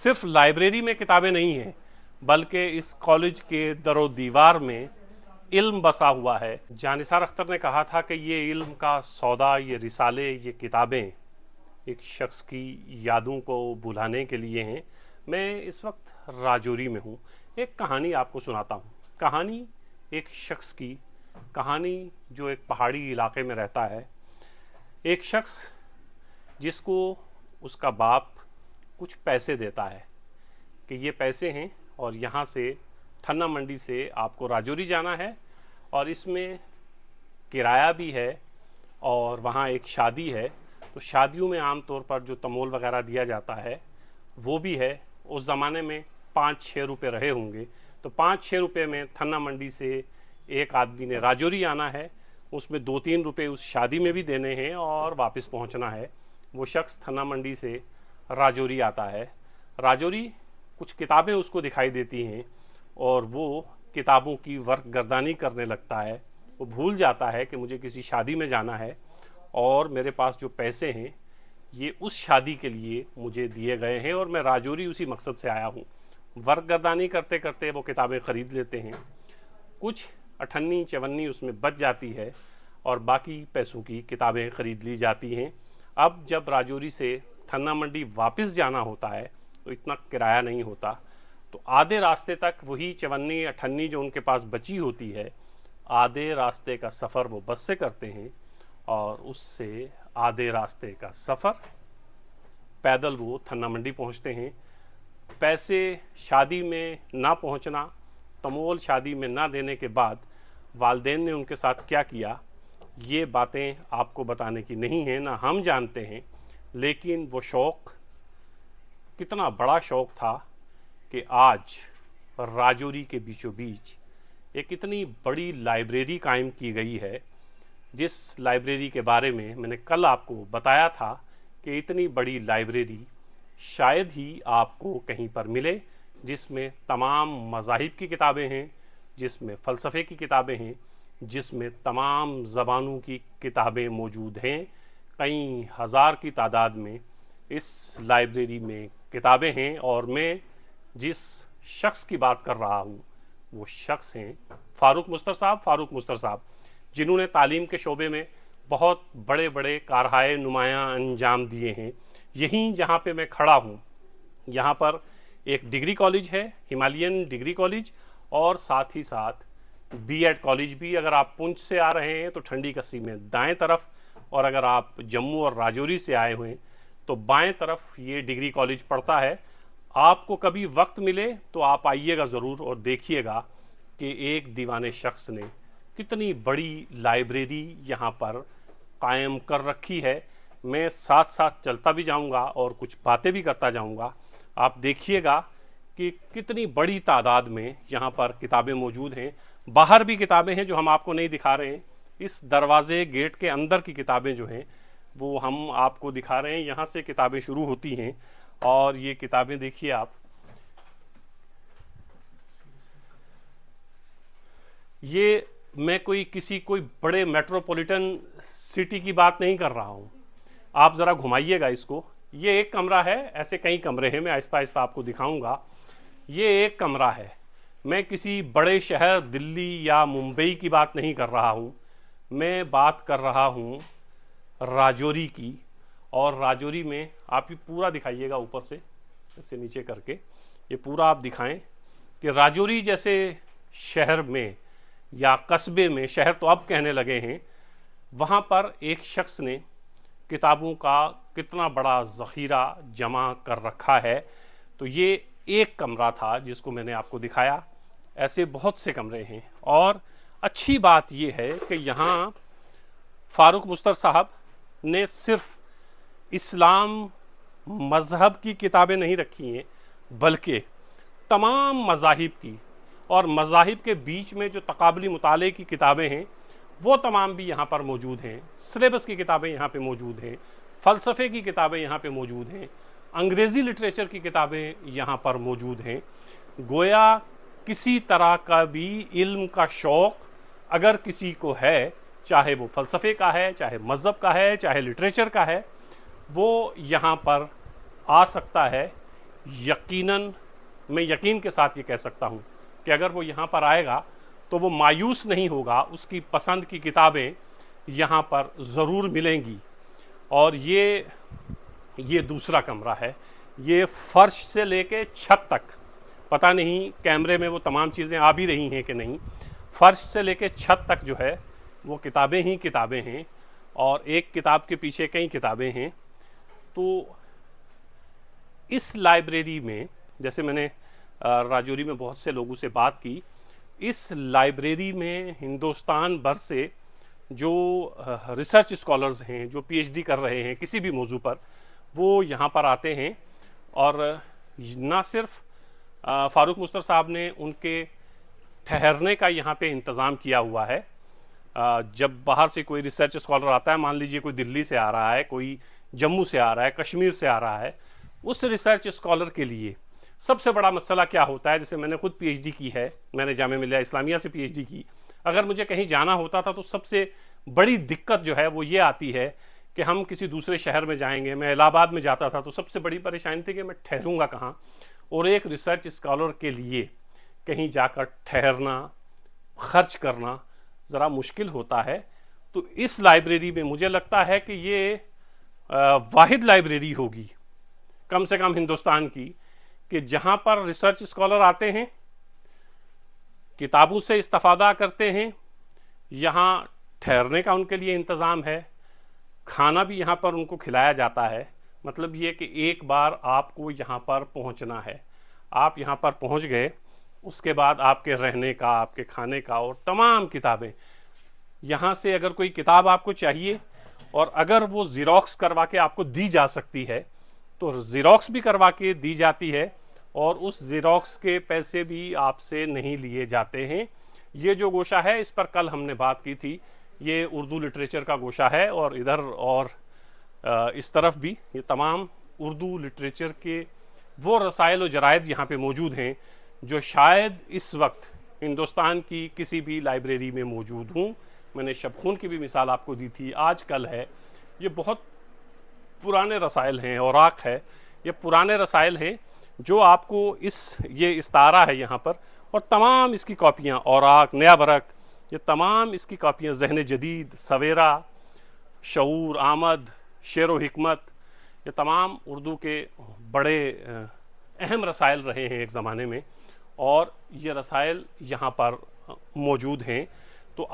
सिर्फ लाइब्रेरी में किताबें नहीं हैं, बल्कि इस कॉलेज के दरो दीवार में इल्म बसा हुआ है। जानिसार अख्तर ने कहा था कि ये इल्म का सौदा, ये रिसाले, ये किताबें एक शख्स की यादों को बुलाने के लिए हैं। मैं इस वक्त राजौरी में हूँ। एक कहानी आपको सुनाता हूँ। कहानी एक शख्स की कहानी जो एक पहाड़ी इलाके में रहता है। एक शख्स जिसको उसका बाप कुछ पैसे देता है कि ये पैसे हैं और यहाँ से थन्ना मंडी से आपको राजौरी जाना है, और इसमें किराया भी है और वहाँ एक शादी है। तो शादियों में आम तौर पर जो तमोल वगैरह दिया जाता है वो भी है। उस ज़माने में 5-6 रुपये रहे होंगे, तो 5-6 रुपये में थन्ना मंडी से एक आदमी ने राजौरी आना है। उसमें 2-3 रुपये उस शादी में भी देने हैं और वापस पहुंचना है। वो शख्स थन्ना मंडी से राजौरी आता है। राजौरी कुछ किताबें उसको दिखाई देती हैं और वो किताबों की वर्क गर्दानी करने लगता है। वो भूल जाता है कि मुझे किसी शादी में जाना है और मेरे पास जो पैसे हैं ये उस शादी के लिए मुझे दिए गए हैं और मैं राजौरी उसी मकसद से आया हूँ। वर्क गर्दानी करते करते वो किताबें ख़रीद लेते हैं। कुछ अठन्नी चवन्नी उसमें बच जाती है और बाकी पैसों की किताबें ख़रीद ली जाती हैं। अब जब राजौरी से थन्ना मंडी वापस जाना होता है तो इतना किराया नहीं होता, तो आधे रास्ते तक वही चवन्नी अठन्नी जो उनके पास बची होती है, आधे रास्ते का सफ़र वो बस से करते हैं और उससे आधे रास्ते का सफ़र पैदल वो थन्ना मंडी पहुंचते हैं। पैसे शादी में ना पहुंचना, तमोल शादी में ना देने के बाद वालिदैन ने उनके साथ क्या किया, ये बातें आपको बताने की नहीं है, ना हम जानते हैं। लेकिन वो शौक़ कितना बड़ा शौक़ था कि आज राजौरी के बीचों बीच एक इतनी बड़ी लाइब्रेरी कायम की गई है, जिस लाइब्रेरी के बारे में मैंने कल आपको बताया था कि इतनी बड़ी लाइब्रेरी शायद ही आपको कहीं पर मिले, जिसमें तमाम मज़ाहिब की किताबें हैं, जिसमें फ़लसफ़े की किताबें हैं, जिसमें तमाम ज़बानों की किताबें मौजूद हैं। कई हज़ार की तादाद में इस लाइब्रेरी में किताबें हैं और मैं जिस शख्स की बात कर रहा हूँ वो शख्स हैं फ़ारूक मुस्तर साहब, जिन्होंने तालीम के शोबे में बहुत बड़े बड़े कारहाए नुमायाँ अंजाम दिए हैं। यहीं जहाँ पे मैं खड़ा हूँ, यहाँ पर एक डिग्री कॉलेज है, हिमालयन डिग्री कॉलेज, और साथ ही साथ बीएड कॉलेज भी। अगर आप पुंछ से आ रहे हैं तो ठंडी कस्सी में दाएं तरफ, और अगर आप जम्मू और राजौरी से आए हुए हैं तो बाएं तरफ ये डिग्री कॉलेज पड़ता है। आपको कभी वक्त मिले तो आप आइएगा ज़रूर और देखिएगा कि एक दीवाने शख्स ने कितनी बड़ी लाइब्रेरी यहाँ पर कायम कर रखी है। मैं साथ साथ चलता भी जाऊँगा और कुछ बातें भी करता जाऊँगा। आप देखिएगा कि कितनी बड़ी तादाद में यहाँ पर किताबें मौजूद हैं। बाहर भी किताबें हैं जो हम आपको नहीं दिखा रहे हैं। इस दरवाजे गेट के अंदर की किताबें जो हैं वो हम आपको दिखा रहे हैं। यहाँ से किताबें शुरू होती हैं और ये किताबें देखिए आप, ये मैं कोई बड़े मेट्रोपॉलिटन सिटी की बात नहीं कर रहा हूँ। आप ज़रा घुमाइएगा इसको। ये एक कमरा है, ऐसे कई कमरे हैं, मैं आहिस्ता आहिस्ता आपको दिखाऊंगा। ये एक कमरा है। मैं किसी बड़े शहर दिल्ली या मुंबई की बात नहीं कर रहा हूँ, मैं बात कर रहा हूँ राजौरी की। और राजौरी में आप ये पूरा दिखाइएगा, ऊपर से ऐसे नीचे करके ये पूरा आप दिखाएं कि राजौरी जैसे शहर में या कस्बे में, शहर तो अब कहने लगे हैं, वहाँ पर एक शख्स ने किताबों का कितना बड़ा ज़ख़ीरा जमा कर रखा है। तो ये एक कमरा था जिसको मैंने आपको दिखाया। ऐसे बहुत से कमरे हैं और अच्छी बात ये है कि यहाँ फ़ारूक मुस्तर साहब ने सिर्फ इस्लाम मज़हब की किताबें नहीं रखी हैं, बल्कि तमाम मज़ाहिब की, और मज़ाहिब के बीच में जो तक़ाबुली मुताले की किताबें हैं वो तमाम भी यहाँ पर मौजूद हैं। सिलेबस की किताबें यहाँ पे मौजूद हैं, फ़लसफ़े की किताबें यहाँ पे मौजूद हैं, अंग्रेज़ी लिटरेचर की किताबें यहाँ पर मौजूद हैं। गोया किसी तरह का भी इल्म का शौक़ अगर किसी को है, चाहे वो फ़लसफ़े का है, चाहे मज़हब का है, चाहे लिटरेचर का है, वो यहाँ पर आ सकता है। यकीनन मैं यकीन के साथ ये कह सकता हूँ कि अगर वो यहाँ पर आएगा तो वो मायूस नहीं होगा, उसकी पसंद की किताबें यहाँ पर ज़रूर मिलेंगी। और ये दूसरा कमरा है, ये फर्श से लेके छत तक, पता नहीं कैमरे में वो तमाम चीज़ें आ भी रही हैं कि नहीं, फर्श से लेके छत तक जो है वो किताबें ही किताबें हैं और एक किताब के पीछे कई किताबें हैं। तो इस लाइब्रेरी में, जैसे मैंने राजौरी में बहुत से लोगों से बात की, इस लाइब्रेरी में हिंदुस्तान भर से जो रिसर्च स्कॉलर्स हैं, जो पीएचडी कर रहे हैं किसी भी मौजू पर, वो यहाँ पर आते हैं। और ना सिर्फ फारूक मुस्तर साहब ने उनके ठहरने का यहाँ पे इंतज़ाम किया हुआ है। जब बाहर से कोई रिसर्च स्कॉलर आता है, मान लीजिए कोई दिल्ली से आ रहा है, कोई जम्मू से आ रहा है, कश्मीर से आ रहा है, उस रिसर्च स्कॉलर के लिए सबसे बड़ा मसला क्या होता है, जैसे मैंने खुद पीएचडी की है, मैंने जामिया मिलिया इस्लामिया से पीएचडी की, अगर मुझे कहीं जाना होता था तो सबसे बड़ी दिक्कत जो है वो ये आती है कि हम किसी दूसरे शहर में जाएंगे। मैं इलाहाबाद में जाता था तो सबसे बड़ी परेशानी थी कि मैं ठहरूंगा कहाँ, और एक रिसर्च स्कॉलर के लिए कहीं जाकर ठहरना, खर्च करना ज़रा मुश्किल होता है। तो इस लाइब्रेरी में मुझे लगता है कि ये वाहिद लाइब्रेरी होगी कम से कम हिंदुस्तान की कि जहाँ पर रिसर्च स्कॉलर आते हैं, किताबों से इस्तेफादा करते हैं, यहाँ ठहरने का उनके लिए इंतज़ाम है, खाना भी यहाँ पर उनको खिलाया जाता है। मतलब ये कि एक बार आपको यहाँ पर पहुँचना है, आप यहाँ पर पहुँच गए, उसके बाद आपके रहने का, आपके खाने का और तमाम किताबें यहाँ से, अगर कोई किताब आपको चाहिए और अगर वो ज़िरोक्स करवा के आपको दी जा सकती है तो ज़िरोक्स भी करवा के दी जाती है और उस ज़िरोक्स के पैसे भी आपसे नहीं लिए जाते हैं। ये जो गोशा है, इस पर कल हमने बात की थी, ये उर्दू लिटरेचर का गोशा है और इधर और इस तरफ भी ये तमाम उर्दू लिटरेचर के वो रसायल और जरायद यहाँ पे मौजूद हैं जो शायद इस वक्त हिंदुस्तान की किसी भी लाइब्रेरी में मौजूद हूँ। मैंने शबखून की भी मिसाल आपको दी थी, आज कल है। ये बहुत पुराने रसायल हैं, औराक है, ये पुराने रसायल हैं जो आपको ये इस्तारा है यहाँ पर, और तमाम इसकी कॉपियाँ, औराक, नया बरक, ये तमाम इसकी कॉपियाँ, ज़हन जदीद, सवेरा, शऊर, आमद, शेर व हिकमत, ये तमाम उर्दू के बड़े अहम रसायल रहे हैं एक ज़माने में, और ये रसायल यहाँ पर मौजूद हैं। तो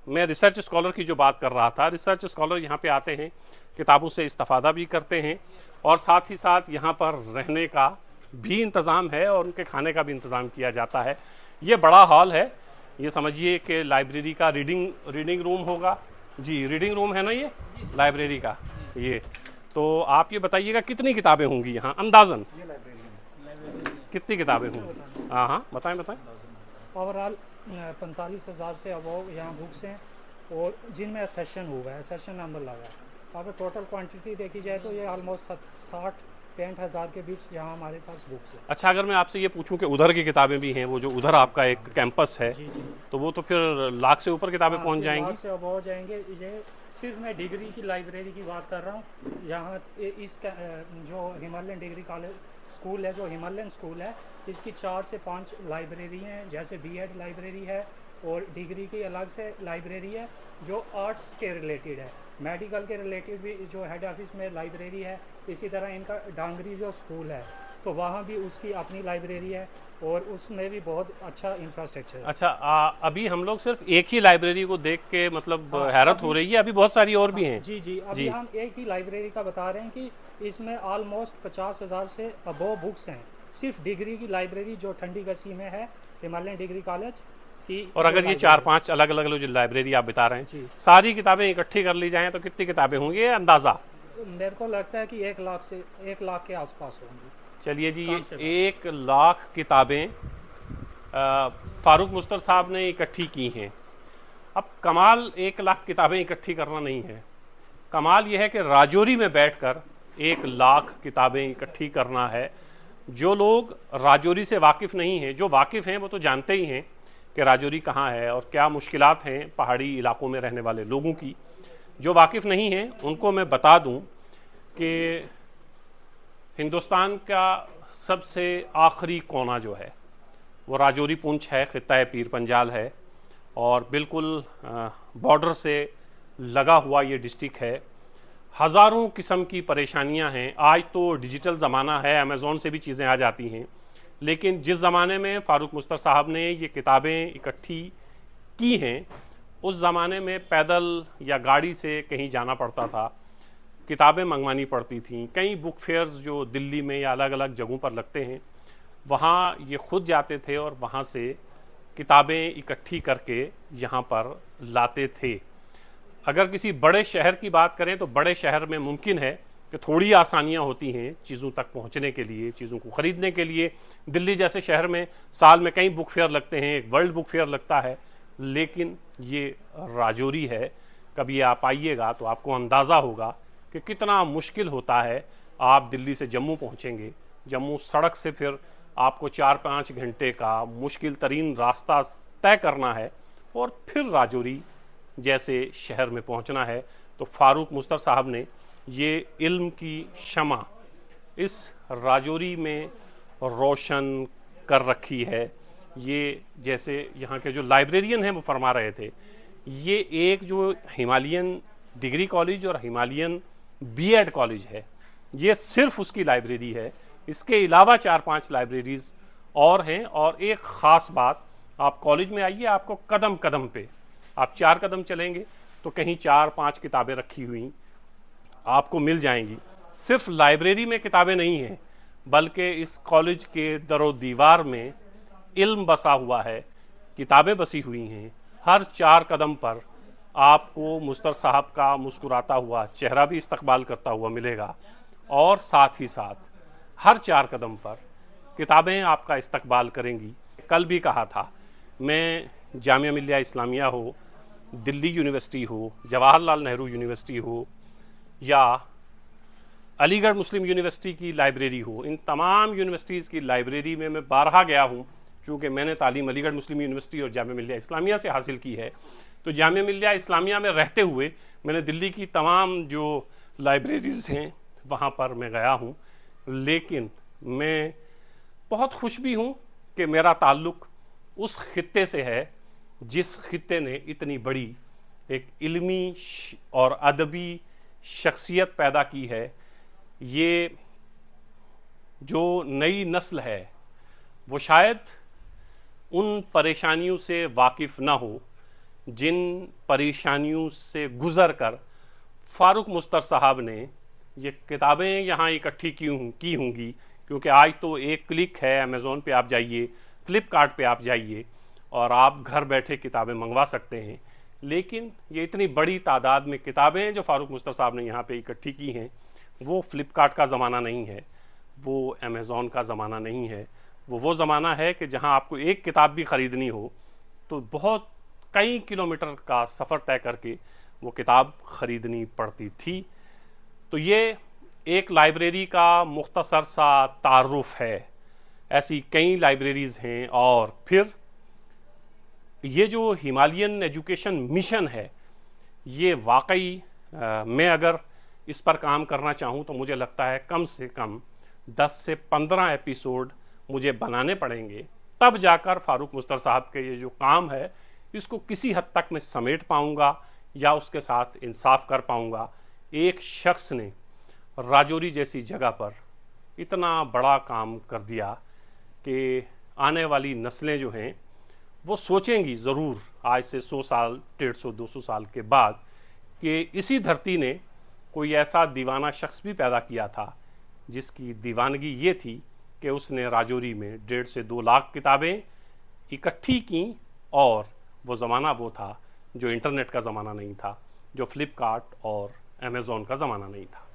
मैं रिसर्च स्कॉलर की जो बात कर रहा था, रिसर्च स्कॉलर यहाँ पे आते हैं, किताबों से इस्तेफादा भी करते हैं और साथ ही साथ यहाँ पर रहने का भी इंतज़ाम है और उनके खाने का भी इंतज़ाम किया जाता है। ये बड़ा हॉल है, ये समझिए कि लाइब्रेरी का रीडिंग रूम होगा जी, रीडिंग रूम है ना ये लाइब्रेरी का। ये तो आप ये बताइएगा कितनी किताबें होंगी यहाँ अंदाज़न, कितनी किताबें होंगी? हाँ, बताएं। ओवरऑल 45,000 से अबव यहाँ बुक्स हैं और जिनमें सेशन हुआ है, सेशन नंबर लगा है। अगर टोटल क्वांटिटी देखी जाए तो ये ऑलमोस्ट 60-65,000 के बीच यहाँ हमारे पास बुक्स है। अच्छा, अगर मैं आपसे ये पूछूं कि उधर की किताबें भी हैं, वो जो उधर आपका एक कैंपस है, जी, तो वो तो फिर लाख से ऊपर किताबें पहुँच जाएंगी? लाख से अबव जाएंगे। ये सिर्फ मैं डिग्री की लाइब्रेरी की बात कर रहा हूँ। यहाँ इस जो हिमालयन डिग्री कॉलेज स्कूल है, जो हिमालयन स्कूल है, इसकी 4 से 5 लाइब्रेरी हैं। जैसे बीएड लाइब्रेरी है और डिग्री की अलग से लाइब्रेरी है जो आर्ट्स के रिलेटेड है, मेडिकल के रिलेटेड भी जो हेड ऑफिस में लाइब्रेरी है। इसी तरह इनका डांगरी जो स्कूल है तो वहाँ भी उसकी अपनी लाइब्रेरी है और उसमें भी बहुत अच्छा इंफ्रास्ट्रक्चर है। अच्छा, अभी हम लोग सिर्फ एक ही लाइब्रेरी को देख के मतलब हैरत हो रही है, अभी बहुत सारी और भी हैं? जी, अभी हम एक ही लाइब्रेरी का बता रहे हैं कि इसमें ऑलमोस्ट 50,000 से अबव बुक्स हैं। सिर्फ डिग्री की लाइब्रेरी जो ठंडी गसी में है, हिमालयन डिग्री कॉलेज की। और अगर ये 4-5 अलग अलग जो लाइब्रेरी आप बता रहे हैं, सारी किताबें इकट्ठी कर ली जाएं तो कितनी किताबें होंगी अंदाज़ा? मेरे को लगता है कि 1 लाख के आसपास होंगी। चलिए जी, ये 1 लाख किताबें फारूक मुस्तर साहब ने इकट्ठी की हैं। अब कमाल 1 लाख किताबें इकट्ठी करना नहीं है, कमाल यह है कि राजौरी में बैठकर 1 लाख किताबें इकट्ठी करना है। जो लोग राजौरी से वाकिफ़ नहीं हैं, जो वाकिफ़ हैं वो तो जानते ही हैं कि राजौरी कहाँ है और क्या मुश्किलात हैं पहाड़ी इलाकों में रहने वाले लोगों की। जो वाकिफ़ नहीं हैं उनको मैं बता दूं कि हिंदुस्तान का सबसे आखिरी कोना जो है वो राजौरी पुंछ है, खित्ता पीर पंजाल है और बिल्कुल बॉर्डर से लगा हुआ ये डिस्ट्रिक्ट है। हज़ारों किस्म की परेशानियां हैं। आज तो डिजिटल ज़माना है, अमेज़ॉन से भी चीज़ें आ जाती हैं, लेकिन जिस ज़माने में फ़ारूक मुस्तर साहब ने ये किताबें इकट्ठी की हैं, उस ज़माने में पैदल या गाड़ी से कहीं जाना पड़ता था, किताबें मंगवानी पड़ती थीं। कई बुक फेयर्स जो दिल्ली में या अलग अलग जगहों पर लगते हैं, वहाँ ये खुद जाते थे और वहाँ से किताबें इकट्ठी करके यहाँ पर लाते थे। अगर किसी बड़े शहर की बात करें तो बड़े शहर में मुमकिन है कि थोड़ी आसानियाँ होती हैं चीज़ों तक पहुँचने के लिए, चीज़ों को ख़रीदने के लिए। दिल्ली जैसे शहर में साल में कई बुक फेयर लगते हैं, एक वर्ल्ड बुक फेयर लगता है, लेकिन ये राजौरी है। कभी आप आइएगा तो आपको अंदाज़ा होगा कि कितना मुश्किल होता है। आप दिल्ली से जम्मू पहुँचेंगे, जम्मू सड़क से फिर आपको 4-5 घंटे का मुश्किल तरीन रास्ता तय करना है और फिर राजौरी जैसे शहर में पहुंचना है। तो फ़ारूक मुस्तर साहब ने ये इल्म की शमा इस राजौरी में रोशन कर रखी है। ये जैसे यहाँ के जो लाइब्रेरियन हैं वो फरमा रहे थे, ये एक जो हिमालयन डिग्री कॉलेज और हिमालयन बीएड कॉलेज है, ये सिर्फ उसकी लाइब्रेरी है। इसके अलावा 4-5 लाइब्रेरीज़ और हैं। और एक ख़ास बात, आप कॉलेज में आइए, आपको कदम कदम पे, आप 4 कदम चलेंगे तो कहीं 4-5 किताबें रखी हुई आपको मिल जाएंगी। सिर्फ लाइब्रेरी में किताबें नहीं हैं, बल्कि इस कॉलेज के दरो दीवार में इल्म बसा हुआ है, किताबें बसी हुई हैं। हर 4 कदम पर आपको मुस्तर साहब का मुस्कुराता हुआ चेहरा भी इस्तकबाल करता हुआ मिलेगा और साथ ही साथ हर 4 कदम पर किताबें आपका इस्तकबाल करेंगी। कल भी कहा था, मैं जामिया मिल्लिया इस्लामिया हो, दिल्ली यूनिवर्सिटी हो, जवाहरलाल नेहरू यूनिवर्सिटी हो या अलीगढ़ मुस्लिम यूनिवर्सिटी की लाइब्रेरी हो, इन तमाम यूनिवर्सिटीज़ की लाइब्रेरी में मैं बारहा गया हूँ। चूँकि मैंने तालीम अलीगढ़ मुस्लिम यूनिवर्सिटी और जामिया मिल्लिया इस्लामिया से हासिल की है, तो जामिया मिल्लिया इस्लामिया में रहते हुए मैंने दिल्ली की तमाम जो लाइब्रेरीज़ हैं वहाँ पर मैं गया हूँ। लेकिन मैं बहुत खुश भी हूँ कि मेरा ताल्लुक़ उस खित्ते से है जिस खित्ते ने इतनी बड़ी एक इल्मी और अदबी शख्सियत पैदा की है। ये जो नई नस्ल है वो शायद उन परेशानियों से वाकिफ़ ना हो जिन परेशानियों से गुज़र कर फ़ारूक मुस्तर साहब ने ये किताबें यहाँ इकट्ठी की होंगी। क्योंकि आज तो एक क्लिक है, अमेज़ॉन पे आप जाइए, फ़्लिपकार्ट पे आप जाइए और आप घर बैठे किताबें मंगवा सकते हैं। लेकिन ये इतनी बड़ी तादाद में किताबें जो फ़ारूक मुस्तर साहब ने यहाँ पे इकट्ठी की हैं, वो फ़्लिपकार्ट का ज़माना नहीं है, वो अमेज़ॉन का ज़माना नहीं है। वो ज़माना है कि जहाँ आपको एक किताब भी ख़रीदनी हो तो बहुत कई किलोमीटर का सफ़र तय करके वो किताब ख़रीदनी पड़ती थी। तो ये एक लाइब्रेरी का मुख्तसर सा तारुफ़ है। ऐसी कई लाइब्रेरीज़ हैं। और फिर ये जो हिमालयन एजुकेशन मिशन है, ये वाकई मैं अगर इस पर काम करना चाहूँ तो मुझे लगता है कम से कम 10 से 15 एपिसोड मुझे बनाने पड़ेंगे, तब जाकर फ़ारूक मुस्तर साहब के ये जो काम है इसको किसी हद तक मैं समेट पाऊँगा या उसके साथ इंसाफ कर पाऊँगा। एक शख्स ने राजौरी जैसी जगह पर इतना बड़ा काम कर दिया कि आने वाली नस्लें जो हैं वो सोचेंगी ज़रूर आज से 100 साल, 150, 200 साल के बाद कि इसी धरती ने कोई ऐसा दीवाना शख्स भी पैदा किया था जिसकी दीवानगी ये थी कि उसने राजौरी में 1.5 से 2 लाख किताबें इकट्ठी की। और वो ज़माना वो था जो इंटरनेट का ज़माना नहीं था, जो फ़्लिपकार्ट और अमेज़ॉन का ज़माना नहीं था।